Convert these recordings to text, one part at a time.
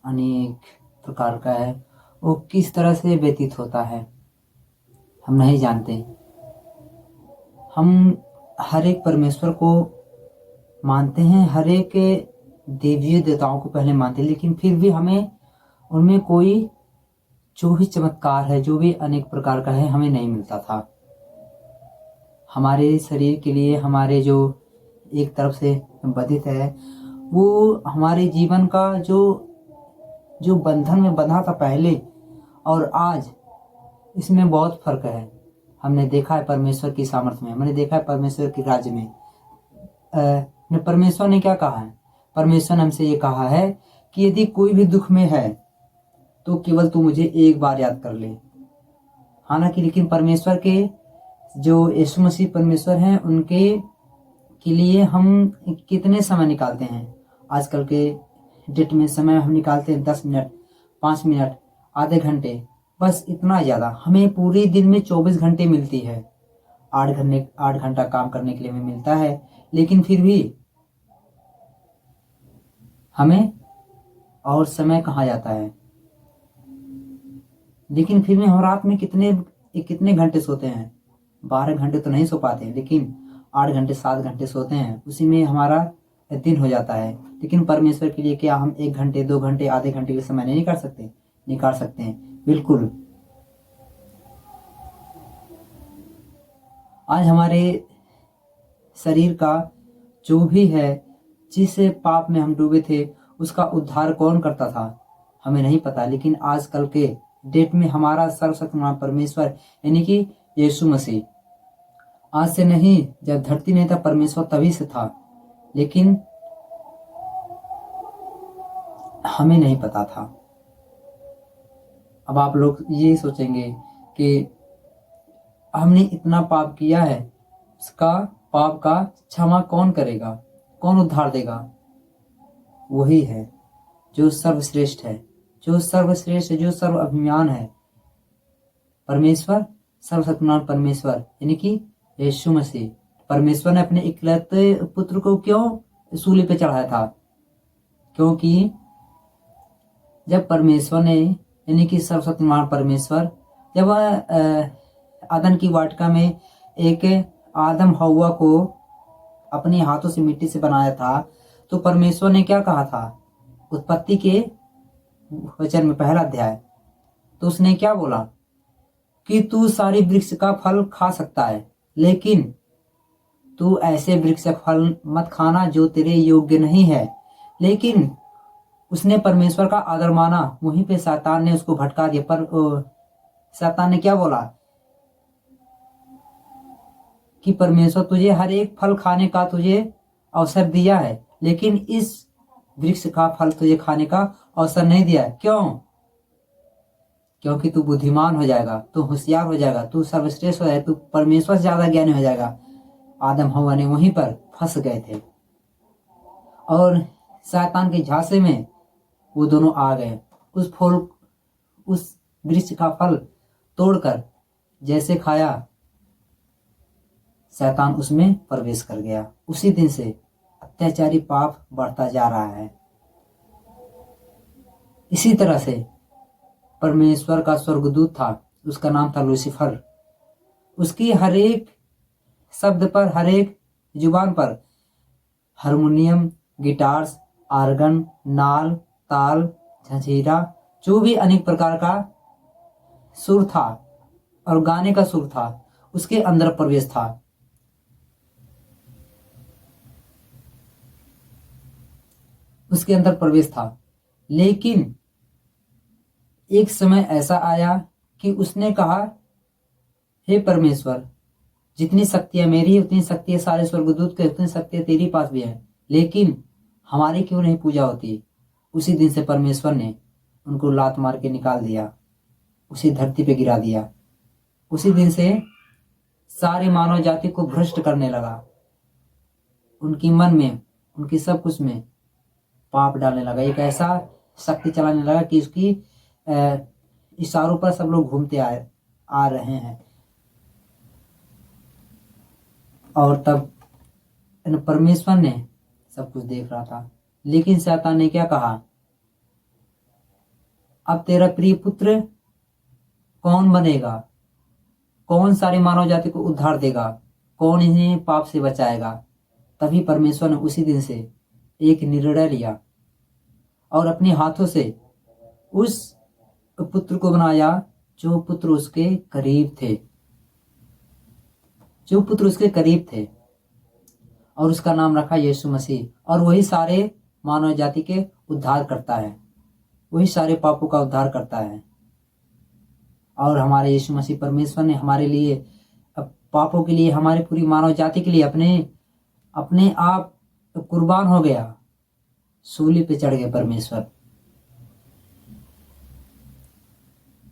अनेक प्रकार का है, वो किस तरह से व्यतीत होता है हम नहीं जानते। हम हर एक परमेश्वर को मानते हैं, हर एक देवी देवताओं को पहले मानते हैं, लेकिन फिर भी हमें उनमें कोई जो भी चमत्कार है, जो भी अनेक प्रकार का है, हमें नहीं मिलता था। हमारे शरीर के लिए हमारे जो एक तरफ से बंधित है, वो हमारे जीवन का जो जो बंधन में बंधा था पहले और आज, इसमें बहुत फर्क है। हमने देखा है परमेश्वर की सामर्थ्य में, हमने देखा है परमेश्वर के राज्य में। परमेश्वर ने क्या कहा है? परमेश्वर ने हमसे ये कहा है कि यदि कोई भी दुख में है तो केवल तू मुझे एक बार याद कर ले। हालांकि लेकिन परमेश्वर के जो यीशु मसीह परमेश्वर हैं, उनके के लिए हम कितने समय निकालते हैं? आजकल के डेट में समय हम निकालते हैं 10 मिनट, 5 मिनट, आधे घंटे, बस इतना ज़्यादा। हमें पूरे दिन में 24 घंटे मिलती है, 8 घंटा काम करने के लिए हमें मिलता है, लेकिन फिर भी हमें और समय कहाँ जाता है। लेकिन फिर भी हम रात में कितने कितने घंटे सोते हैं? 12 घंटे तो नहीं सो पाते, लेकिन 8 घंटे 7 घंटे सोते हैं, उसी में हमारा दिन हो जाता है। लेकिन परमेश्वर के लिए क्या हम 1 घंटे 2 घंटे आधे घंटे के समय नहीं निकाल सकते? निकाल सकते हैं, बिल्कुल। आज हमारे शरीर का जो भी है, जिस पाप में हम डूबे थे, उसका उद्धार कौन करता था हमें नहीं पता। लेकिन आजकल के डेट में हमारा सर्वशक्तिमान परमेश्वर यानी कि यीशु मसीह आज से नहीं, जब धरती नहीं था परमेश्वर तभी से था, लेकिन हमें नहीं पता था। अब आप लोग ये सोचेंगे कि हमने इतना पाप किया है, उसका पाप का क्षमा कौन करेगा, कौन उद्धार देगा? वही है जो सर्वश्रेष्ठ है, जो सर्वश्रेष्ठ है, जो सर्व अभिमान है, परमेश्वर, सर्वशक्तिमान परमेश्वर यानी कि यीशु मसीह। परमेश्वर ने अपने इकलौते पुत्र को क्यों सूली पे चढ़ाया था? क्योंकि जब परमेश्वर ने यानी कि सर्वशक्तिमान परमेश्वर जब आदम की वाटिका में एक आदम हव्वा को अपने हाथों से मिट्टी से बनाया था, तो परमेश्वर ने क्या कहा था? उत्पत्ति के वचन में 1 अध्याय, तो उसने क्या बोला कि तू सारी वृक्ष का फल खा सकता है, लेकिन तू ऐसे वृक्ष का फल मत खाना जो तेरे योग्य नहीं है। लेकिन उसने परमेश्वर का आदर माना, वहीं पे शैतान ने उसको भटका दिया। पर शैतान ने क्या बोला कि परमेश्वर तुझे हर एक फल खाने का तुझे अवसर दिया है, लेकिन इस वृक्ष का फल तुझे खाने का अवसर नहीं दिया है। क्यों? क्योंकि तू बुद्धिमान हो जाएगा, तू होशियार हो जाएगा, तू सर्वश्रेष्ठ हो जाएगा, तू परमेश्वर से ज्यादा ज्ञानी हो जाएगा। आदम हव्वा ने वहीं पर फंस गए थे और शैतान के झांसे में वो दोनों आ गए। उस वृक्ष का फल तोड़कर जैसे खाया, शैतान उसमें प्रवेश कर गया। उसी दिन से अत्याचारी पाप बढ़ता जा रहा है। इसी तरह से परमेश्वर का स्वर्गदूत था, उसका नाम था लूसीफर। उसकी हर एक शब्द पर, हर एक जुबान पर हारमोनियम, गिटार्स, आर्गन, नाल, ताल, झंझीरा, जो भी अनेक प्रकार का सुर था और गाने का सुर था, उसके अंदर प्रवेश था। उसके अंदर प्रवेश था। लेकिन एक समय ऐसा आया कि उसने कहा, हे परमेश्वर, जितनी शक्तियां मेरी है उतनी शक्तियां सारे स्वर्गदूत के, उतनी शक्तियां तेरी पास भी है, लेकिन हमारी क्यों नहीं पूजा होती? उसी दिन से परमेश्वर ने उनको लात मार के निकाल दिया, उसी धरती पे गिरा दिया। उसी दिन से सारी मानव जाति को भ्रष्ट करने लगा। उनकी मन में, उनकी सब कुछ में पाप डालने लगा। एक ऐसा शक्ति चलाने लगा कि उसकी इशारों पर सब लोग घूमते आ रहे हैं। और तब परमेश्वर ने सब कुछ देख रहा था। लेकिन शैतान ने क्या कहा अब तेरा प्रिय पुत्र कौन बनेगा? कौन सारी मानव जाति को उद्धार देगा? कौन इन्हें पाप से बचाएगा? तभी परमेश्वर ने उसी दिन से एक निर्णय लिया और अपने हाथों से उस पुत्र को बनाया जो पुत्र उसके करीब थे, जो पुत्र उसके करीब थे, और उसका नाम रखा यीशु मसीह। और वही सारे मानव जाति के उद्धार करता है, वही सारे पापों का उद्धार करता है। और हमारे यीशु मसीह परमेश्वर ने हमारे लिए, पापों के लिए, हमारी पूरी मानव जाति के लिए अपने आप कुर्बान हो गया, सूली पे चढ़ गए परमेश्वर।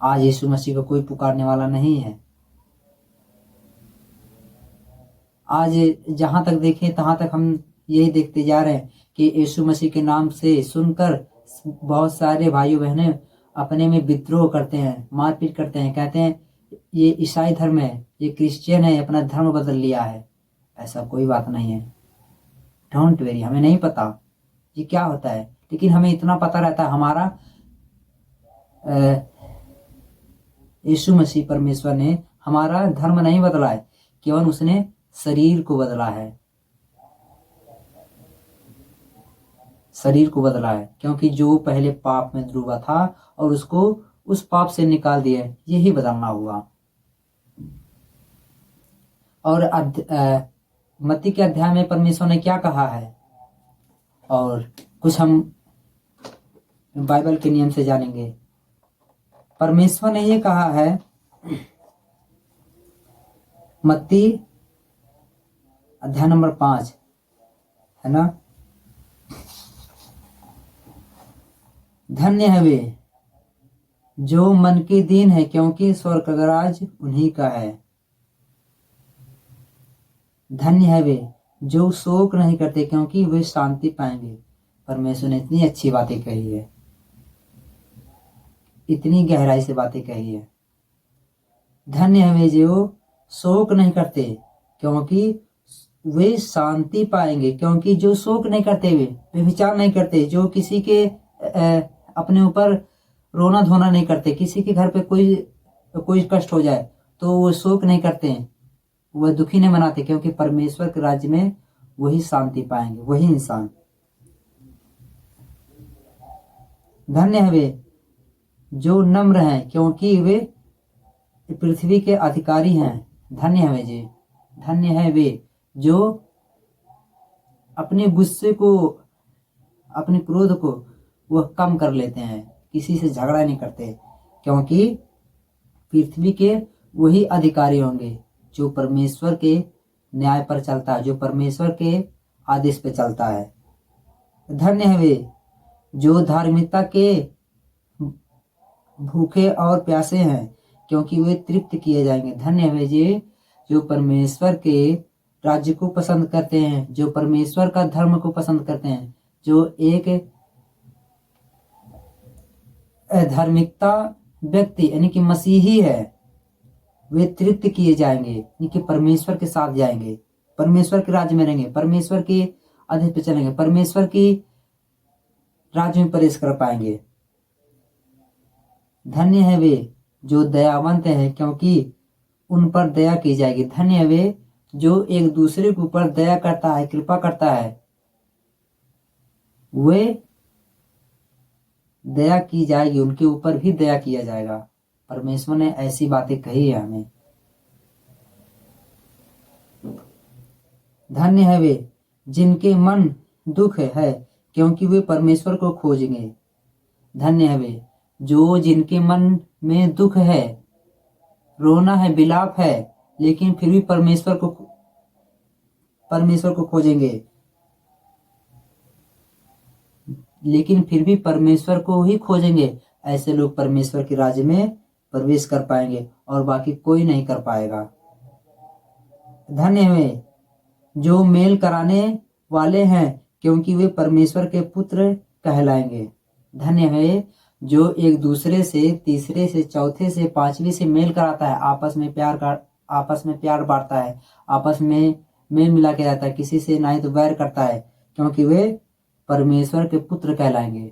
आज यीशु मसीह को कोई पुकारने वाला नहीं है। आज जहां तक देखें तहां तक हम यही देखते जा रहे हैं कि यीशु मसीह के नाम से सुनकर बहुत सारे भाइयों बहनें अपने में विद्रोह करते हैं, मारपीट करते हैं, कहते हैं ये ईसाई धर्म है, ये क्रिश्चियन है, अपना धर्म बदल लिया है। ऐसा कोई बात नहीं है। डोंट वेरी, हमें नहीं पता ये क्या होता है, लेकिन हमें इतना पता रहता है हमारा यीशु मसीह परमेश्वर ने हमारा धर्म नहीं बदला है, केवल उसने शरीर को बदला है, शरीर को बदला है। क्योंकि जो पहले पाप में डूबा था और उसको उस पाप से निकाल दिया, यही बदलना हुआ। और मत्ती के अध्याय में परमेश्वर ने क्या कहा है, और कुछ हम बाइबल के नियम से जानेंगे। परमेश्वर ने ये कहा है, मत्ती अध्याय नंबर 5 है ना, धन्य है वे जो मन के दीन है, क्योंकि स्वर्ग का राज उन्हीं का है। धन्य है वे जो शोक नहीं करते, क्योंकि वे शांति पाएंगे। परमेश्वर ने इतनी अच्छी बातें कही है, इतनी गहराई से बातें कही है। धन्य है वे जो शोक नहीं करते, क्योंकि वे शांति पाएंगे। क्योंकि जो शोक नहीं करते, वे विचार नहीं करते, जो किसी के अपने ऊपर रोना धोना नहीं करते, किसी के घर पे कोई कष्ट हो जाए तो वो शोक नहीं करते, वह दुखी नहीं मनाते, क्योंकि परमेश्वर के राज्य में वही शांति पाएंगे, वही इंसान। धन्य है वे जो नम्र हैं, क्योंकि वे पृथ्वी के अधिकारी हैं। धन्य है वे जी, धन्य है वे जो अपने गुस्से को, अपने क्रोध को वह कम कर लेते हैं, किसी से झगड़ा नहीं करते, क्योंकि पृथ्वी के वही अधिकारी होंगे जो परमेश्वर के न्याय पर चलता है, जो परमेश्वर के आदेश पे चलता है। धन्य है वे जो धार्मिकता के भूखे और प्यासे हैं, क्योंकि वे तृप्त किए जाएंगे। धन्य है वे जो परमेश्वर के राज्य को पसंद करते हैं, जो परमेश्वर का धर्म को पसंद करते हैं, जो एक धार्मिकता व्यक्ति यानी कि मसीही है, वे तृप्त किए जाएंगे, यानी कि परमेश्वर के साथ जाएंगे, परमेश्वर के राज्य में रहेंगे, परमेश्वर के आदेश पे चलेंगे, परमेश्वर की राज्य में प्रवेश कर पाएंगे। धन्य है वे जो दयावंत हैं, क्योंकि उन पर दया की जाएगी। धन्य है वे जो एक दूसरे के ऊपर दया करता है, कृपा करता है, वे दया की जाएगी, उनके ऊपर भी दया किया जाएगा। परमेश्वर ने ऐसी बातें कही है हमें। धन्य है वे जिनके मन दुख है, क्योंकि वे परमेश्वर को खोजेंगे। धन्य है वे जो जिनके मन में दुख है, रोना है, विलाप है, लेकिन फिर भी परमेश्वर को खोजेंगे, लेकिन फिर भी परमेश्वर को ही खोजेंगे। ऐसे लोग परमेश्वर के राज्य में प्रवेश कर पाएंगे और बाकी कोई नहीं कर पाएगा। धन्य है जो मेल कराने वाले हैं, क्योंकि वे परमेश्वर के पुत्र कहलाएंगे। धन्य है जो एक दूसरे से, तीसरे से, चौथे से, पांचवी से मेल कराता है, आपस में प्यार बांटता है, आपस में मेल मिला के रहता है, किसी से ना ही तो वैर करता है, क्योंकि वे परमेश्वर के पुत्र कहलाएंगे,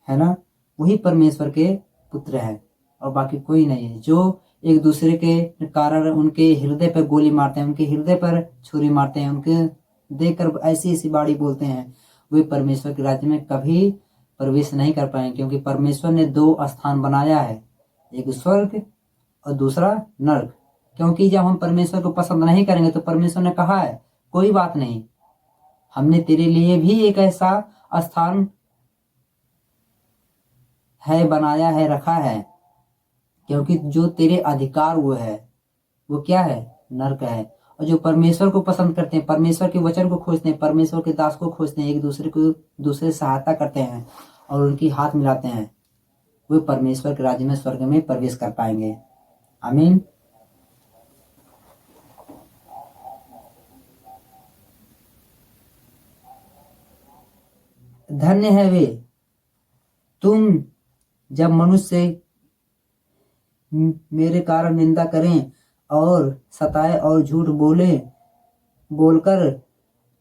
है ना। वही परमेश्वर के पुत्र है और बाकी कोई नहीं है। जो एक दूसरे के कारण उनके हृदय पर गोली मारते हैं, उनके हृदय पर छुरी मारते हैं, उनके देखकर ऐसी ऐसी बाड़ी बोलते हैं, वे परमेश्वर के राज्य में कभी प्रवेश नहीं कर पाएंगे। क्योंकि परमेश्वर ने दो स्थान बनाया है, एक स्वर्ग और दूसरा नर्क। क्योंकि जब हम परमेश्वर को पसंद नहीं करेंगे तो परमेश्वर ने कहा है कोई बात नहीं, हमने तेरे लिए भी एक ऐसा स्थान है बनाया है, रखा है। क्योंकि जो तेरे अधिकार वो है, वो क्या है? नर्क है। और जो परमेश्वर को पसंद करते हैं, परमेश्वर के वचन को खोजते हैं, परमेश्वर के दास को खोजते हैं, एक दूसरे सहायता करते हैं और उनकी हाथ मिलाते हैं, वे परमेश्वर के राज्य में, स्वर्ग में प्रवेश कर पाएंगे। आमीन। धन्य है वे तुम जब मनुष्य मेरे कारण निंदा करें और सताए और झूठ बोलकर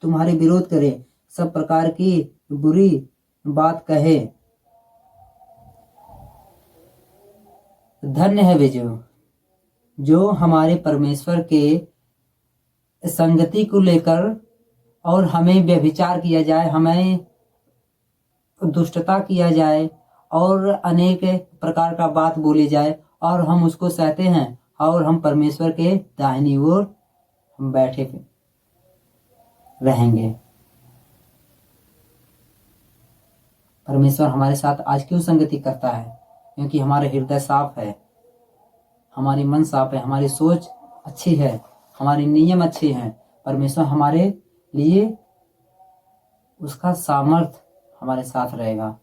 तुम्हारे विरोध करें, सब प्रकार की बुरी बात कहे। धन्य है वे जो हमारे परमेश्वर के संगति को लेकर और हमें व्यभिचार किया जाए, हमें दुष्टता किया जाए और अनेक प्रकार का बात बोली जाए और हम उसको सहते हैं और हम परमेश्वर के दाहिनी ओर हम बैठे रहेंगे। परमेश्वर हमारे साथ आज क्यों संगति करता है? क्योंकि हमारे हृदय साफ है, हमारी मन साफ है, हमारी सोच अच्छी है, हमारे नियम अच्छे हैं। परमेश्वर हमारे लिए उसका सामर्थ हमारे साथ रहेगा।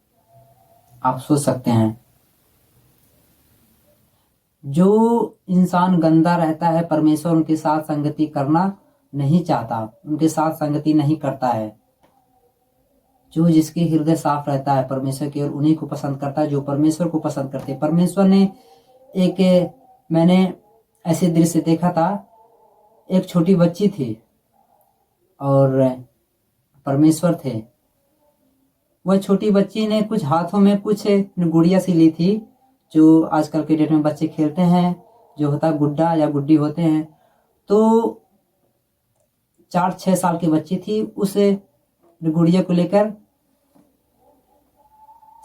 आप सोच सकते हैं, जो इंसान गंदा रहता है परमेश्वर उनके साथ संगति करना नहीं चाहता, उनके साथ संगति नहीं करता है। जो जिसके हृदय साफ रहता है परमेश्वर की ओर, उन्हीं को पसंद करता है, जो परमेश्वर को पसंद करते हैं। परमेश्वर ने मैंने ऐसे दृश्य देखा था, एक छोटी बच्ची थी और परमेश्वर थे। वह छोटी बच्ची ने कुछ हाथों में कुछ गुड़िया सी ली थी, जो आजकल के डेट में बच्चे खेलते हैं, जो होता है गुड्डा या गुड्डी होते हैं। तो 4-6 साल की बच्ची थी, उस गुड़िया को लेकर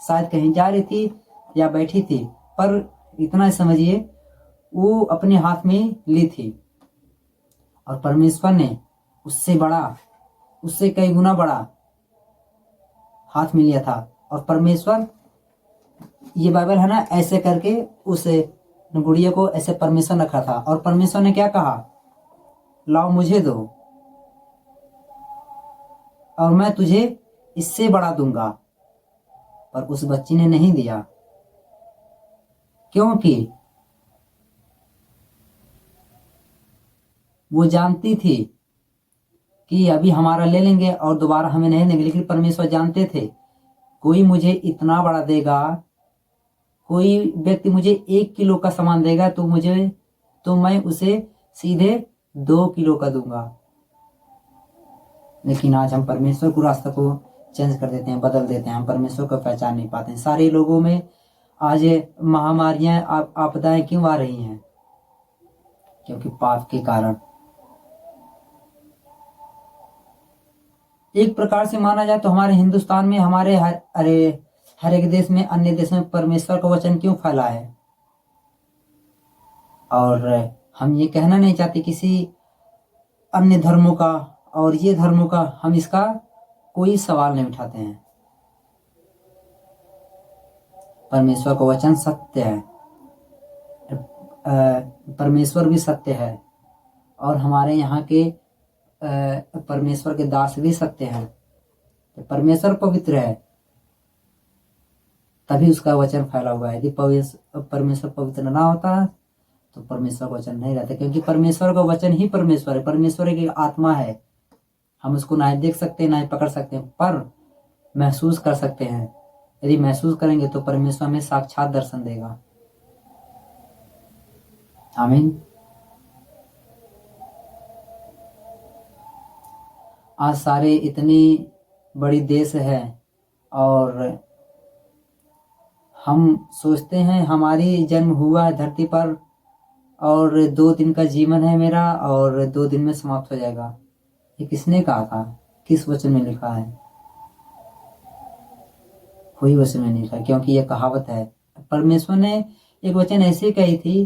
शायद कहीं जा रही थी या बैठी थी, पर इतना समझिए वो अपने हाथ में ली थी और परमेश्वर ने उससे बड़ा, उससे कई गुना बड़ा हाथ में लिया था। और परमेश्वर, ये बाइबल है ना, ऐसे करके उस गुड़िया को ऐसे परमेश्वर ने रखा था और परमेश्वर ने क्या कहा? लाओ मुझे दो और मैं तुझे इससे बड़ा दूंगा। पर उस बच्ची ने नहीं दिया, क्योंकि वो जानती थी कि अभी हमारा ले लेंगे और दोबारा हमें नहीं देंगे। लेकिन परमेश्वर जानते थे कोई मुझे इतना बड़ा देगा, कोई व्यक्ति मुझे 1 किलो का सामान देगा तो मैं उसे सीधे 2 किलो का दूंगा। लेकिन आज हम परमेश्वर को रास्ते को चेंज कर देते हैं, बदल देते हैं, हम परमेश्वर को पहचान नहीं पाते हैं। सारे लोगों में आज महामारियां, आपदाएं क्यों आ रही हैं? क्योंकि पाप के कारण। एक प्रकार से माना जाए तो हमारे हिंदुस्तान में, हमारे हर एक देश में, अन्य देश में परमेश्वर का वचन क्यों फैला है? और हम ये कहना नहीं चाहते किसी अन्य धर्मों का और ये धर्मों का, हम इसका कोई सवाल नहीं उठाते हैं। परमेश्वर का वचन सत्य है, परमेश्वर भी सत्य है और हमारे यहाँ के परमेश्वर के दास भी सत्य हैं। तो परमेश्वर पवित्र है, तभी उसका वचन फैला हुआ है। यदि परमेश्वर पवित्र ना होता तो परमेश्वर का वचन नहीं रहता, क्योंकि परमेश्वर का वचन ही परमेश्वर है। परमेश्वर एक आत्मा है, हम उसको ना देख सकते, ना पकड़ सकते हैं, पर महसूस कर सकते हैं। यदि महसूस करेंगे तो परमेश्वर हमें साक्षात दर्शन देगा। आमीन। आज सारे इतनी बड़ी देश है और हम सोचते हैं हमारी जन्म हुआ है धरती पर और 2 दिन का जीवन है मेरा और 2 दिन में समाप्त हो जाएगा। ये किसने कहा था? किस वचन में लिखा है? कोई वचन में नहीं लिखा, क्योंकि ये कहावत है। परमेश्वर ने एक वचन ऐसे कही थी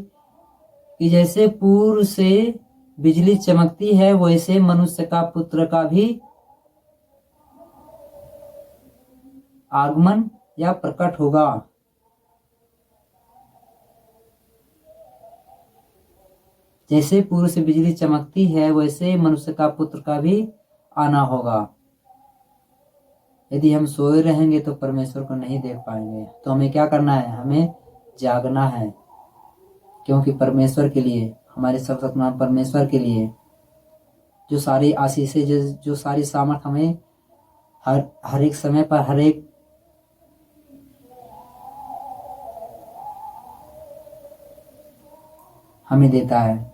कि जैसे पूर्व से बिजली चमकती है वैसे मनुष्य का पुत्र का भी आगमन या प्रकट होगा। जैसे पूर्व से बिजली चमकती है वैसे मनुष्य का पुत्र का भी आना होगा। यदि हम सोए रहेंगे तो परमेश्वर को नहीं देख पाएंगे। तो हमें क्या करना है? हमें जागना है, क्योंकि परमेश्वर के लिए, हमारे सर्वशक्तिमान परमेश्वर के लिए जो सारी आशीषें, जो सारी सामर्थ हमें हर एक समय पर, हर एक हमें देता है।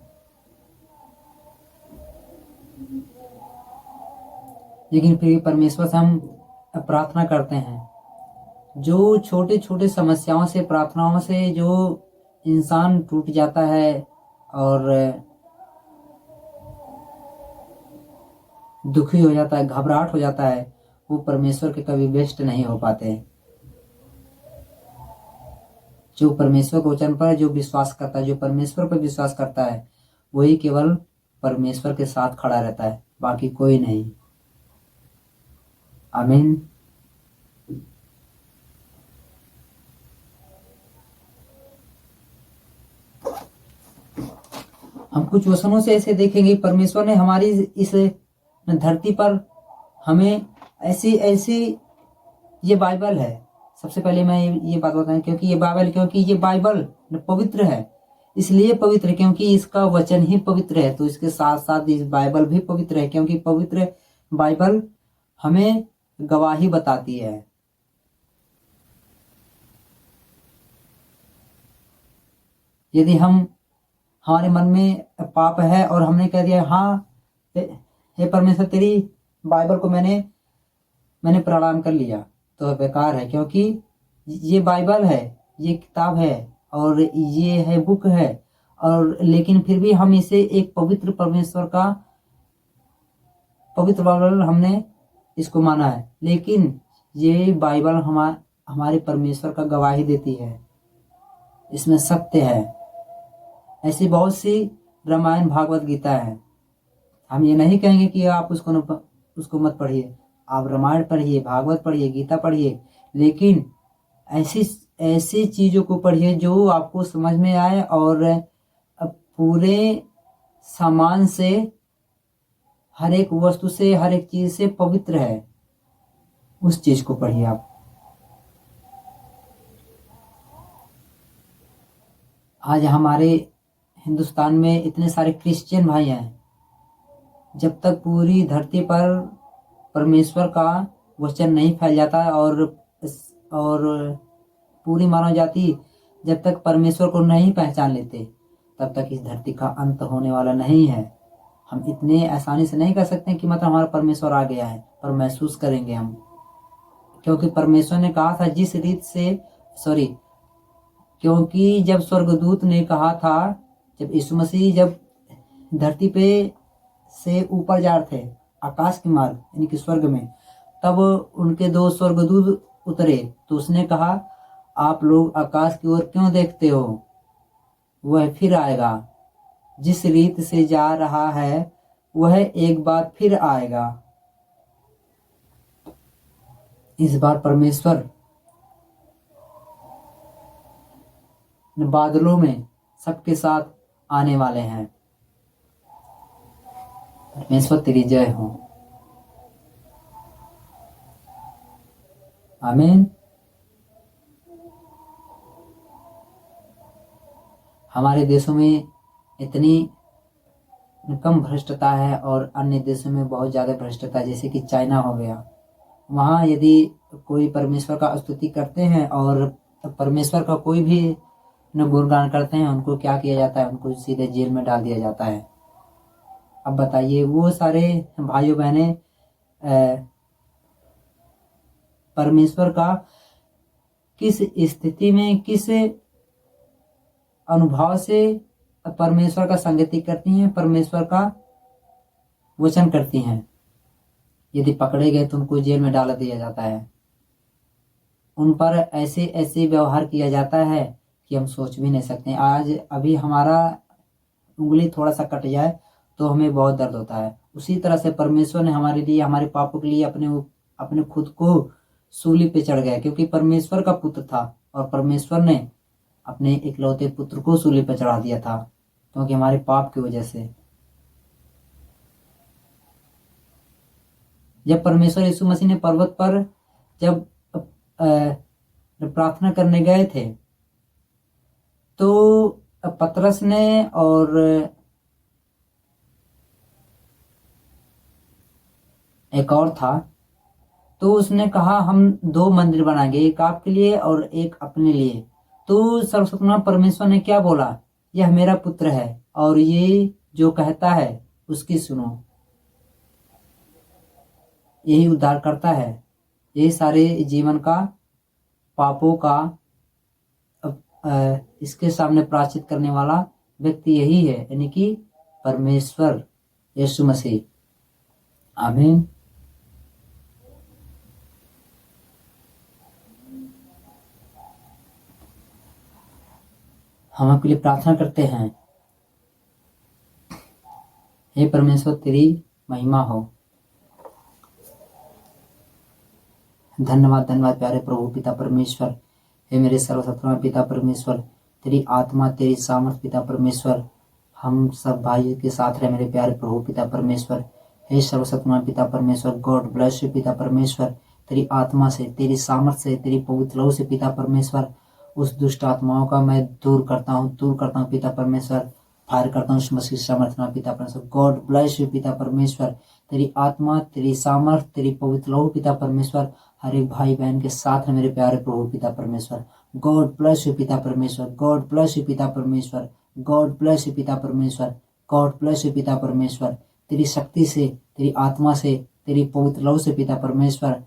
लेकिन फिर भी परमेश्वर से हम प्रार्थना करते हैं। जो छोटे छोटे समस्याओं से, प्रार्थनाओं से जो इंसान टूट जाता है और दुखी हो जाता है, घबराहट हो जाता है, वो परमेश्वर के कभी व्यस्त नहीं हो पाते। जो परमेश्वर के वचन पर जो विश्वास करता है, जो परमेश्वर पर विश्वास करता है, वही केवल परमेश्वर के साथ खड़ा रहता है, बाकी कोई नहीं। आमीन। हम कुछ वचनों से ऐसे देखेंगे, परमेश्वर ने हमारी इस धरती पर हमें ऐसी ऐसी, ये बाइबल है। सबसे पहले मैं ये बात बताऊं, क्योंकि ये बाइबल पवित्र है। इसलिए पवित्र है क्योंकि इसका वचन ही पवित्र है, तो इसके साथ साथ इस बाइबल भी पवित्र है, क्योंकि पवित्र बाइबल हमें गवाही बताती है। यदि हमारे मन में पाप है और हमने कह दिया हाँ हे परमेश्वर, तेरी बाइबल को मैंने प्रणाम कर लिया, तो बेकार है, क्योंकि ये बाइबल है, ये किताब है और ये है, बुक है। और लेकिन फिर भी हम इसे एक पवित्र परमेश्वर का पवित्र बाइबल हमने इसको माना है। लेकिन ये बाइबल हमारे परमेश्वर का गवाही देती है, इसमें सत्य है। ऐसी बहुत सी रामायण, भागवत गीता है। हम ये नहीं कहेंगे कि आप उसको मत पढ़िए। आप रामायण पढ़िए, भागवत पढ़िए, गीता पढ़िए, लेकिन ऐसी ऐसी चीजों को पढ़िए जो आपको समझ में आए और पूरे सामान से, हर एक वस्तु से, हर एक चीज से पवित्र है, उस चीज को पढ़िए आप। आज हमारे हिंदुस्तान में इतने सारे क्रिश्चियन भाई हैं, जब तक पूरी धरती पर परमेश्वर का वचन नहीं फैल जाता और पूरी मानव जाति जब तक परमेश्वर को नहीं पहचान लेते, तब तक इस धरती का अंत होने वाला नहीं है। हम इतने आसानी से नहीं कर सकते कि मतलब हमारा परमेश्वर आ गया है, पर महसूस करेंगे हम, क्योंकि परमेश्वर ने कहा था जिस रीत से क्योंकि जब स्वर्गदूत ने कहा था, जब यीशु मसीह जब धरती पे से ऊपर जा रहे थे आकाश के मार्ग यानी कि स्वर्ग में, तब उनके 2 स्वर्गदूत उतरे, तो उसने कहा आप लोग आकाश की ओर क्यों देखते हो? वह फिर आएगा, जिस रीत से जा रहा है वह एक बार फिर आएगा। इस बार परमेश्वर बादलों में सबके साथ आने वाले हैं। परमेश्वर तेरी जय हो। आमीन। हमारे देशों में इतनी कम भ्रष्टता है और अन्य देशों में बहुत ज्यादा भ्रष्टता, जैसे कि चाइना हो गया। वहाँ यदि कोई परमेश्वर का स्तुति करते हैं और परमेश्वर का कोई भी गुणगान करते हैं, उनको क्या किया जाता है? उनको सीधे जेल में डाल दिया जाता है। अब बताइए, वो सारे भाइयों बहनें परमेश्वर का किस स्थिति में, किस अनुभव से परमेश्वर का संगति करती हैं, परमेश्वर का वचन करती हैं। यदि पकड़े गए तो उनको जेल में डाल दिया जाता है, उन पर ऐसे ऐसे व्यवहार किया जाता है कि हम सोच भी नहीं सकते। आज अभी हमारा उंगली थोड़ा सा कट जाए तो हमें बहुत दर्द होता है। उसी तरह से परमेश्वर ने हमारे लिए, हमारे पापों के लिए अपने खुद को सूली पे चढ़ गया, क्योंकि परमेश्वर का पुत्र था और परमेश्वर ने अपने इकलौते पुत्र को सूली पे चढ़ा दिया था, क्योंकि हमारे पाप की वजह से। जब परमेश्वर यीशु मसीह ने पर्वत पर जब प्रार्थना करने गए थे तो पतरस ने और एक और था, तो उसने कहा हम 2 मंदिर बनाएंगे, एक आपके लिए और एक अपने लिए। तो सर्वशक्तिमान परमेश्वर ने क्या बोला, यह मेरा पुत्र है और ये जो कहता है उसकी सुनो। यही उद्धार करता है, यही सारे जीवन का पापों का इसके सामने प्रायश्चित करने वाला व्यक्ति यही है, यानी कि परमेश्वर यीशु मसीह। आमीन। हम आपके लिए प्रार्थना करते हैं। हे परमेश्वर, तेरी महिमा हो। धन्यवाद धन्यवाद प्यारे प्रभु पिता परमेश्वर। हे मेरे सर्वशक्तिमान पिता परमेश्वर, तेरी आत्मा, तेरी सामर्थ पिता परमेश्वर हम सब भाइयों के साथ रहे मेरे प्यारे प्रभु पिता परमेश्वर। हे सर्वशक्तिमान पिता परमेश्वर, गॉड ब्लेस यू पिता परमेश्वर। तेरी आत्मा से, तेरी सामर्थ से, तेरी पवित्र लहू से पिता परमेश्वर उस दुष्ट आत्माओं का मैं दूर करता हूँ पिता परमेश्वर। फायर करता हूँ उस मसीह सामर्थ में पिता परमेश्वर। गॉड ब्लेस यू पिता परमेश्वर। तेरी आत्मा, तेरी सामर्थ, तेरी पवित्र लहू पिता परमेश्वर हर एक भाई बहन के साथ है मेरे प्यारे प्रभु पिता परमेश्वर। गॉड ब्लेस यू पिता परमेश्वर। गॉड ब्लेस यू पिता परमेश्वर। गॉड ब्लेस यू पिता परमेश्वर। गॉड ब्लेस यू पिता परमेश्वर। तेरी शक्ति से, तेरी आत्मा से, तेरी पवित्र लहू से पिता परमेश्वर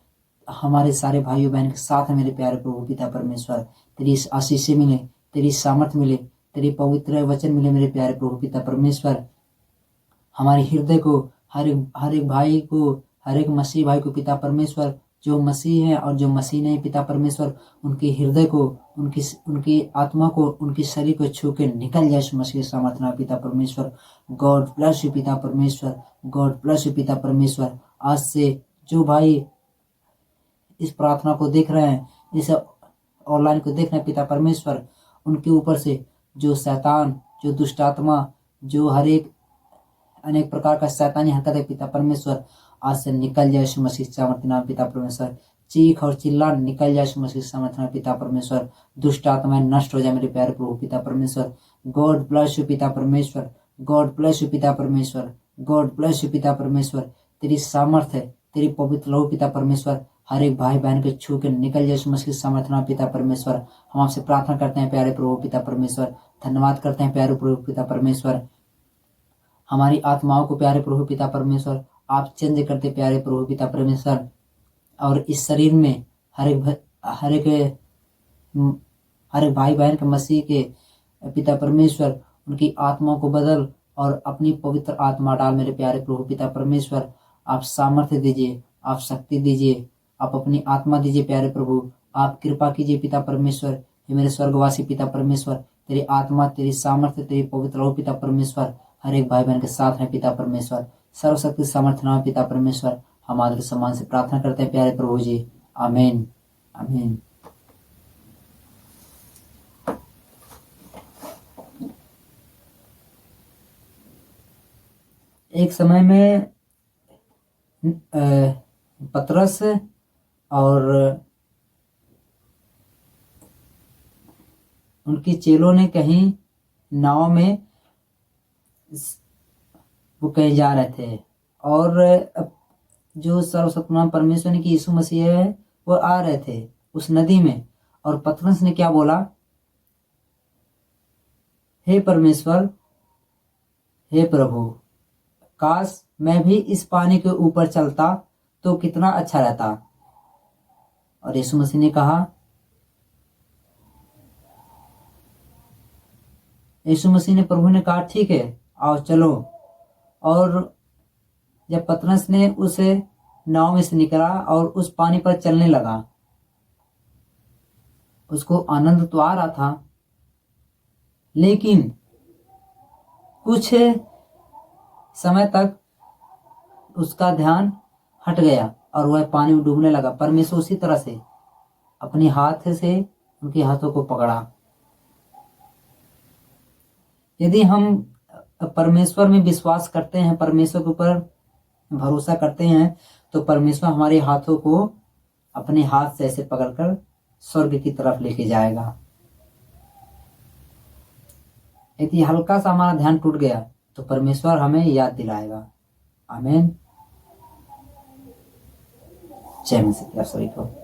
हमारे सारे भाइयों बहन के साथ है मेरे प्यारे प्रभु पिता परमेश्वर। तेरी आशीष मिले, तेरी सामर्थ मिले, तेरी पवित्र वचन मिले मेरे प्यारे प्रभु पिता परमेश्वर। हमारे हृदय को, हर एक भाई को, हर एक मसीह भाई को पिता परमेश्वर, जो मसीह है और जो मसीह नहीं पिता परमेश्वर, उनके हृदय को, उनकी आत्मा को, उनके शरीर को छू के निकल जाए मसीह सामर्थ में पिता परमेश्वर। गॉड ब्लेस यू पिता परमेश्वर। गॉड ब्लेस यू पिता परमेश्वर। आज से जो भाई इस प्रार्थना को देख रहे हैं, इस ऑनलाइन को देख रहे हैं पिता परमेश्वर, उनके ऊपर से जो शैतान, जो दुष्ट आत्मा, जो हर एक अनेक प्रकार का शैतानी हरकत है पिता परमेश्वर आज से निकल जाए यीशु मसीह सामर्थ्य नाम पिता परमेश्वर। चीख और चिल्ला निकल जाए यीशु मसीह सामर्थ्य नाम पिता परमेश्वर। दुष्ट आत्माएं नष्ट हो जाए मेरे प्यारे प्रभु पिता परमेश्वर। गॉड ब्लेस यू पिता परमेश्वर। गॉड ब्लेस यू पिता परमेश्वर। गॉड ब्लेस यू पिता परमेश्वर। तेरी सामर्थ्य है, तेरी पवित्र लहू पिता परमेश्वर हर एक भाई बहन के छू के निकल जाए यीशु मसीह सामर्थ्य नाम पिता परमेश्वर। हम आपसे प्रार्थना करते हैं प्यारे प्रभु पिता परमेश्वर। धन्यवाद करते हैं प्यारे प्रभु पिता परमेश्वर। हमारी आत्माओं को प्यारे प्रभु पिता परमेश्वर आप चेंज करते प्यारे प्रभु पिता परमेश्वर। और इस शरीर में हर एक भाई बहन के मसीह के पिता परमेश्वर उनकी आत्माओं को बदल और अपनी पवित्र आत्मा डाल मेरे प्यारे प्रभु पिता परमेश्वर। आप सामर्थ्य दीजिए, आप शक्ति दीजिए, आप अपनी आत्मा दीजिए प्यारे प्रभु। आप कृपा कीजिए पिता परमेश्वर। हे मेरे स्वर्गवासी पिता परमेश्वर, तेरी आत्मा, तेरी सामर्थ्य, तेरी पवित्र लहू पिता परमेश्वर हर एक भाई बहन के साथ है पिता परमेश्वर। सर्वशक्ति सामर्थ्य नाम पिता परमेश्वर हम आदर सम्मान से प्रार्थना करते हैं प्यारे प्रभु जी। आमीन आमीन। एक समय में पतरस और उनकी चेलों ने कहीं नाव में वो कहीं जा रहे थे और जो सर्वशक्तिमान परमेश्वर ने कि यीशु मसीह है वो आ रहे थे उस नदी में। और पतरस ने क्या बोला, हे परमेश्वर, हे प्रभु, काश मैं भी इस पानी के ऊपर चलता तो कितना अच्छा रहता। और यीशु मसीह ने कहा, यीशु मसीह ने, प्रभु ने कहा ठीक है आओ चलो। और जब पतरस ने उस नाव में से निकला और उस पानी पर चलने लगा, उसको आनंद तो आ रहा था, लेकिन कुछ समय तक उसका ध्यान हट गया और वह पानी में डूबने लगा। परमेश्वर उसी तरह से अपने हाथ से उनके हाथों को पकड़ा। यदि हम परमेश्वर में विश्वास करते हैं, परमेश्वर के ऊपर भरोसा करते हैं, तो परमेश्वर हमारे हाथों को अपने हाथ से ऐसे पकड़कर स्वर्ग की तरफ लेके जाएगा। यदि हल्का सा हमारा ध्यान टूट गया तो परमेश्वर हमें याद दिलाएगा। आमीन। जय मसीह।